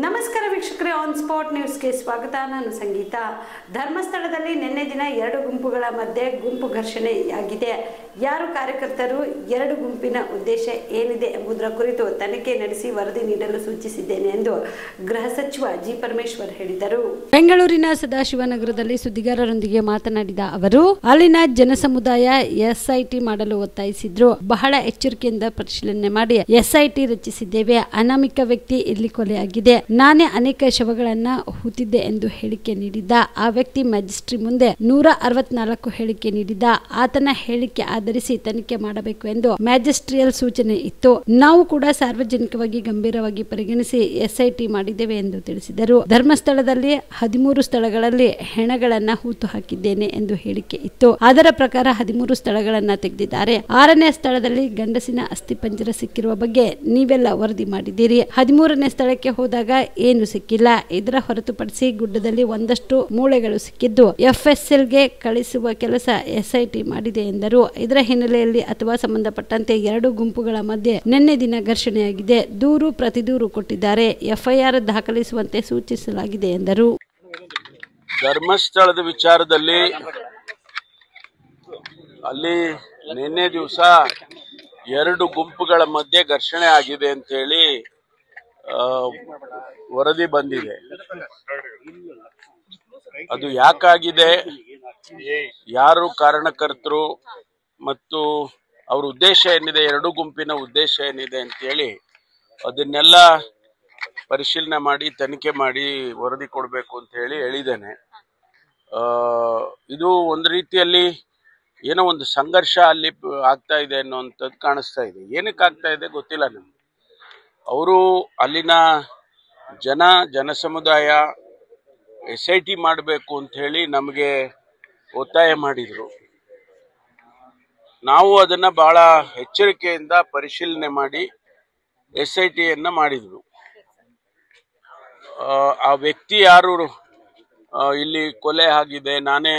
ನಮಸ್ಕಾರ ವೀಕ್ಷಕರೇ, on spot ನ್ಯೂಸ್ಗೆ ಸ್ವಾಗತ. ನಾನು ಸಂಗೀತ. ಧರ್ಮಸ್ಥಳದಲ್ಲಿ ನಿನ್ನೆ ದಿನ ಎರಡು ಗುಂಪುಗಳ ಮಧ್ಯೆ ಗುಂಪು ಘರ್ಷಣೆಯಾಗಿದೆ. ಯಾರು ಕಾರ್ಯಕರ್ತರು, ಎರಡು ಗುಂಪಿನ ಉದ್ದೇಶ ಏನಿದೆ ಎಂಬುದರ ಕುರಿತು ತನಿಖೆ ನಡೆಸಿ ವರದಿ ನೀಡಲು ಸೂಚಿಸಿದ್ದೇನೆ ಎಂದು ಗೃಹ ಸಚಿವ ಜಿ ಪರಮೇಶ್ವರ್ ಹೇಳಿದರು. ಬೆಂಗಳೂರಿನ ಸದಾಶಿವನಗರದಲ್ಲಿ ಸುದ್ದಿಗಾರರೊಂದಿಗೆ ಮಾತನಾಡಿದ ಅವರು, ಅಲ್ಲಿನ ಜನಸಮುದಾಯ ಎಸ್ಐಟಿ ಮಾಡಲು ಒತ್ತಾಯಿಸಿದ್ರು. ಬಹಳ ಎಚ್ಚರಿಕೆಯಿಂದ ಪರಿಶೀಲನೆ ಮಾಡಿ ಎಸ್ಐಟಿ ರಚಿಸಿದ್ದೇವೆ. ಅನಾಮಿಕ ವ್ಯಕ್ತಿ ಇಲ್ಲಿ ಕೊಲೆಯಾಗಿದೆ. ನಾನೇ ಅನೇಕ ಶವಗಳನ್ನ ಹೂತಿದ್ದೆ ಎಂದು ಹೇಳಿಕೆ ನೀಡಿದ್ದ. ಆ ವ್ಯಕ್ತಿ ಮ್ಯಾಜಿಸ್ಟ್ರಿ ಮುಂದೆ 164 ಹೇಳಿಕೆ ನೀಡಿದ್ದ. ಆತನ ಹೇಳಿಕೆ ಆಧರಿಸಿ ತನಿಖೆ ಮಾಡಬೇಕು ಎಂದು ಮ್ಯಾಜಿಸ್ಟ್ರಿಯಲ್ ಸೂಚನೆ ಇತ್ತು. ನಾವು ಕೂಡ ಸಾರ್ವಜನಿಕವಾಗಿ ಗಂಭೀರವಾಗಿ ಪರಿಗಣಿಸಿ ಎಸ್ಐಟಿ ಮಾಡಿದ್ದೇವೆ ಎಂದು ತಿಳಿಸಿದರು. ಧರ್ಮಸ್ಥಳದಲ್ಲಿ 13 ಸ್ಥಳಗಳಲ್ಲಿ ಹೆಣಗಳನ್ನ ಹೂತು ಹಾಕಿದ್ದೇನೆ ಎಂದು ಹೇಳಿಕೆ ಇತ್ತು. ಅದರ ಪ್ರಕಾರ 13 ಸ್ಥಳಗಳನ್ನ ತೆಗೆದಿದ್ದಾರೆ. 6ನೇ ಸ್ಥಳದಲ್ಲಿ ಗಂಡಸಿನ ಅಸ್ಥಿಪಂಜರ ಸಿಕ್ಕಿರುವ ಬಗ್ಗೆ ನೀವೆಲ್ಲ ವರದಿ ಮಾಡಿದ್ದೀರಿ. 13ನೇ ಸ್ಥಳಕ್ಕೆ ಹೋದಾಗ ಏನು ಸಿಕ್ಕಿಲ್ಲ. ಇದರ ಹೊರತುಪಡಿಸಿ ಗುಡ್ಡದಲ್ಲಿ ಒಂದಷ್ಟು ಮೂಳೆಗಳು ಸಿಕ್ಕಿದ್ದು FSLಗೆ ಕಳಿಸುವ ಕೆಲಸ ಎಸ್ಐಟಿ ಮಾಡಿದೆ ಎಂದರು. ಇದರ ಹಿನ್ನೆಲೆಯಲ್ಲಿ ಅಥವಾ ಸಂಬಂಧಪಟ್ಟಂತೆ ಎರಡು ಗುಂಪುಗಳ ಮಧ್ಯೆ ನಿನ್ನೆ ದಿನ ಘರ್ಷಣೆಯಾಗಿದೆ. ದೂರು ಪ್ರತಿದೂರು ಕೊಟ್ಟಿದ್ದಾರೆ. FIR ದಾಖಲಿಸುವಂತೆ ಸೂಚಿಸಲಾಗಿದೆ ಎಂದರು. ಧರ್ಮಸ್ಥಳದ ವಿಚಾರದಲ್ಲಿ ಅಲ್ಲಿ ನಿನ್ನೆ ದಿವಸ ಎರಡು ಗುಂಪುಗಳ ಮಧ್ಯೆ ಘರ್ಷಣೆ ಆಗಿದೆ ಅಂತ ಹೇಳಿ ವರದಿ ಬಂದಿದೆ. ಅದು ಯಾಕಾಗಿದೆ, ಯಾರು ಕಾರಣಕರ್ತರು ಮತ್ತು ಅವ್ರ ಉದ್ದೇಶ ಏನಿದೆ, ಎರಡು ಗುಂಪಿನ ಉದ್ದೇಶ ಏನಿದೆ ಅಂತ ಹೇಳಿ ಅದನ್ನೆಲ್ಲ ಪರಿಶೀಲನೆ ಮಾಡಿ ತನಿಖೆ ಮಾಡಿ ವರದಿ ಕೊಡಬೇಕು ಅಂತ ಹೇಳಿ ಹೇಳಿದ್ದೇನೆ. ಇದು ಒಂದು ರೀತಿಯಲ್ಲಿ ಏನೋ ಒಂದು ಸಂಘರ್ಷ ಅಲ್ಲಿ ಆಗ್ತಾ ಇದೆ ಅನ್ನುವಂಥದ್ದು ಕಾಣಿಸ್ತಾ ಇದೆ. ಏನಕ್ಕೆ ಆಗ್ತಾ ಇದೆ ಗೊತ್ತಿಲ್ಲ ನಮ್ಗೆ. ಅವರು ಅಲ್ಲಿನ ಜನಸಮುದಾಯ SIT ಮಾಡಬೇಕು ಅಂತ ಹೇಳಿ ನಮಗೆ ಒತ್ತಾಯ ಮಾಡಿದ್ರು. ನಾವು ಅದನ್ನ ಬಹಳ ಎಚ್ಚರಿಕೆಯಿಂದ ಪರಿಶೀಲನೆ ಮಾಡಿ SITಯನ್ನ ಮಾಡಿದ್ರು. ಆ ವ್ಯಕ್ತಿ ಯಾರು ಇಲ್ಲಿ ಕೊಲೆ ಆಗಿದೆ, ನಾನೇ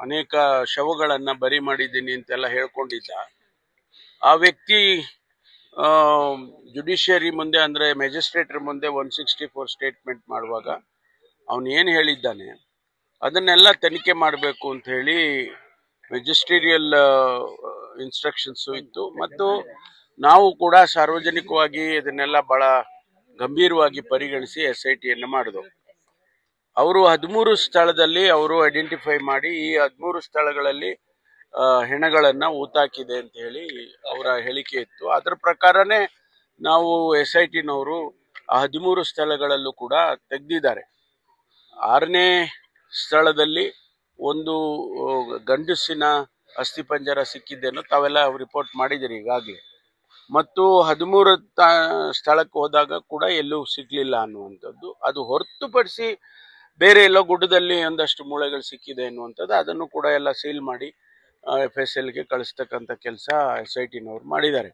ಅನೇಕ ಶವಗಳನ್ನ ಬರಿ ಮಾಡಿದ್ದೀನಿ ಅಂತೆಲ್ಲ ಹೇಳ್ಕೊಂಡಿದ್ದ ಆ ವ್ಯಕ್ತಿ ಜುಡಿಷಿಯರಿ ಮುಂದೆ ಅಂದ್ರೆ ಮ್ಯಾಜಿಸ್ಟ್ರೇಟರ್ ಮುಂದೆ 164 ಸ್ಟೇಟ್ಮೆಂಟ್ ಮಾಡುವಾಗ ಅವನು ಏನು ಹೇಳಿದ್ದಾನೆ ಅದನ್ನೆಲ್ಲ ತನಿಖೆ ಮಾಡಬೇಕು ಅಂತ ಹೇಳಿ ಮೆಜಿಸ್ಟ್ರೇರಿಯಲ್ ಇನ್ಸ್ಟ್ರಕ್ಷನ್ಸು ಇತ್ತು. ಮತ್ತು ನಾವು ಕೂಡ ಸಾರ್ವಜನಿಕವಾಗಿ ಇದನ್ನೆಲ್ಲ ಬಹಳ ಗಂಭೀರವಾಗಿ ಪರಿಗಣಿಸಿ SITಯನ್ನ ಮಾಡಿದವು. ಅವರು 13 ಸ್ಥಳದಲ್ಲಿ ಅವರು ಐಡೆಂಟಿಫೈ ಮಾಡಿ ಈ 13 ಸ್ಥಳಗಳಲ್ಲಿ ಹೆಣಗಳನ್ನ ಊತಾಕಿದೆ ಅಂತ ಹೇಳಿ ಅವರ ಹೇಳಿಕೆ ಇತ್ತು. ಅದರ ಪ್ರಕಾರನೇ ನಾವು SITನವರು 13 ಸ್ಥಳಗಳಲ್ಲೂ ಕೂಡ ತೆಗೆದಿದ್ದಾರೆ. 6ನೇ ಸ್ಥಳದಲ್ಲಿ ಒಂದು ಗಂಡಸಿನ ಅಸ್ಥಿಪಂಜರ ಸಿಕ್ಕಿದ್ದೇನೋ ತಾವೆಲ್ಲ ರಿಪೋರ್ಟ್ ಮಾಡಿದಿರಿ ಈಗಾಗಲೇ. ಮತ್ತು 13 ಸ್ಥಳಕ್ಕೆ ಹೋದಾಗ ಕೂಡ ಎಲ್ಲೂ ಸಿಗ್ಲಿಲ್ಲ ಅನ್ನುವಂಥದ್ದು. ಅದು ಹೊರತುಪಡಿಸಿ ಬೇರೆ ಎಲ್ಲೋ ಗುಡ್ಡದಲ್ಲಿ ಒಂದಷ್ಟು ಮೂಳೆಗಳು ಸಿಕ್ಕಿದೆ ಅನ್ನುವಂಥದ್ದು, ಅದನ್ನು ಕೂಡ ಎಲ್ಲ ಸೀಲ್ ಮಾಡಿ FSLಗೆ ಕಳಿಸ್ತಕ್ಕಂಥ ಕೆಲಸ SITನವರು ಮಾಡಿದ್ದಾರೆ.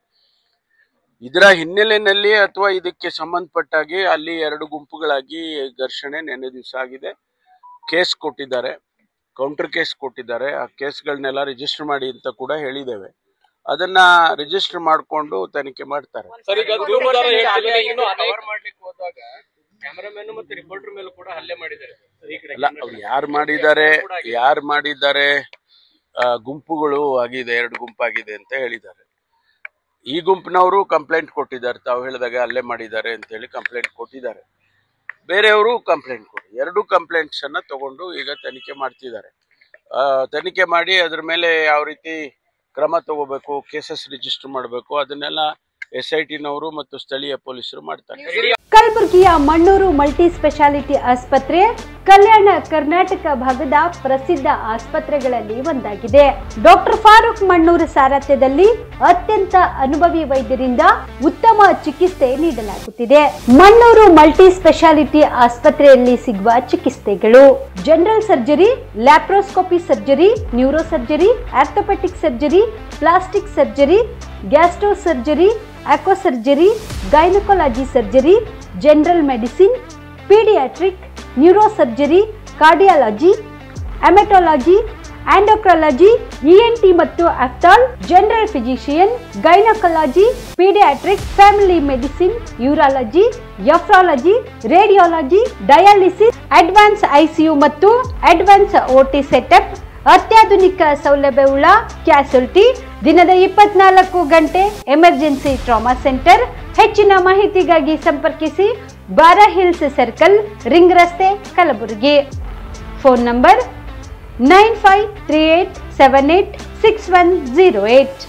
ಇದರ ಹಿನ್ನೆಲೆಯಲ್ಲಿ ಅಥವಾ ಇದಕ್ಕೆ ಸಂಬಂಧಪಟ್ಟಾಗಿ ಅಲ್ಲಿ ಎರಡು ಗುಂಪುಗಳಾಗಿ ಘರ್ಷಣೆ ನಿನ್ನೆ ದಿವಸ ಆಗಿದೆ. ಕೇಸ್ ಕೊಟ್ಟಿದ್ದಾರೆ, ಕೌಂಟರ್ ಕೇಸ್ ಕೊಟ್ಟಿದ್ದಾರೆ. ಆ ಕೇಸ್ಗಳನ್ನೆಲ್ಲ ರಿಜಿಸ್ಟರ್ ಮಾಡಿ ಅಂತ ಕೂಡ ಹೇಳಿದ್ದೇವೆ. ಅದನ್ನ ರಿಜಿಸ್ಟರ್ ಮಾಡಿಕೊಂಡು ತನಿಖೆ ಮಾಡ್ತಾರೆ. ಅಲ್ಲ, ಅವ್ರು ಯಾರು ಮಾಡಿದ್ದಾರೆ ಗುಂಪುಗಳು ಆಗಿದೆ, ಎರಡು ಗುಂಪಾಗಿದೆ ಅಂತ ಹೇಳಿದ್ದಾರೆ. ಈ ಗುಂಪಿನವರು ಕಂಪ್ಲೇಂಟ್ ಕೊಟ್ಟಿದ್ದಾರೆ, ತಾವು ಹೇಳಿದಾಗ ಅಲ್ಲೇ ಮಾಡಿದ್ದಾರೆ ಅಂತ ಹೇಳಿ ಕಂಪ್ಲೇಂಟ್ ಕೊಟ್ಟಿದ್ದಾರೆ. ಬೇರೆಯವರು ಕಂಪ್ಲೇಂಟ್ ಕೊಡಿ, ಎರಡು ಕಂಪ್ಲೇಂಟ್ಸ್ ಅನ್ನ ತಗೊಂಡು ಈಗ ತನಿಖೆ ಮಾಡ್ತಿದ್ದಾರೆ. ತನಿಖೆ ಮಾಡಿ ಅದ್ರ ಮೇಲೆ ಯಾವ ರೀತಿ ಕ್ರಮ ತಗೋಬೇಕು, ಕೇಸಸ್ ರಿಜಿಸ್ಟರ್ ಮಾಡಬೇಕು, ಅದನ್ನೆಲ್ಲ SITನವರು ಮತ್ತು ಸ್ಥಳೀಯ ಪೊಲೀಸರು ಮಾಡ್ತಾರೆ. ಕಲಬುರಗಿಯ ಮಣ್ಣೂರು ಮಲ್ಟಿ ಸ್ಪೆಷಾಲಿಟಿ ಆಸ್ಪತ್ರೆ ಕಲ್ಯಾಣ ಕರ್ನಾಟಕ ಭಾಗದ ಪ್ರಸಿದ್ಧ ಆಸ್ಪತ್ರೆಗಳಲ್ಲಿ ಒಂದಾಗಿದೆ. ಡಾಕ್ಟರ್ ಫಾರೂಕ್ ಮಣ್ಣೂರು ಸಾರಥ್ಯದಲ್ಲಿ ಅತ್ಯಂತ ಅನುಭವಿ ವೈದ್ಯರಿಂದ ಉತ್ತಮ ಚಿಕಿತ್ಸೆ ನೀಡಲಾಗುತ್ತಿದೆ. ಮಣ್ಣೂರು ಮಲ್ಟಿ ಸ್ಪೆಷಾಲಿಟಿ ಆಸ್ಪತ್ರೆಯಲ್ಲಿ ಸಿಗುವ ಚಿಕಿತ್ಸೆಗಳು: general surgery, laparoscopy surgery, neuro surgery, orthopaedic surgery, plastic surgery, gastro surgery, aqua surgery, gynaecology surgery, general medicine, paediatric, neuro surgery, cardiology, haematology, endocrinology, ENT ಮತ್ತು ophthal, general physician, gynaecology, paediatric, family medicine, urology, nephrology, radiology, dialysis, advance ICU ಮತ್ತು advance OT setup, ಅತ್ಯಾಧುನಿಕ ಸೌಲಭ್ಯವುಳ್ಳ ಕ್ಯಾಸುಲಿಟಿ, ದಿನದ 24 ಗಂಟೆ emergency trauma centre. ಹೆಚ್ಚಿನ ಮಾಹಿತಿಗಾಗಿ ಸಂಪರ್ಕಿಸಿ ಬಾರಾ hills circle, ring ರಸ್ತೆ, ಕಲಬುರಗಿ. Phone number 9538786108.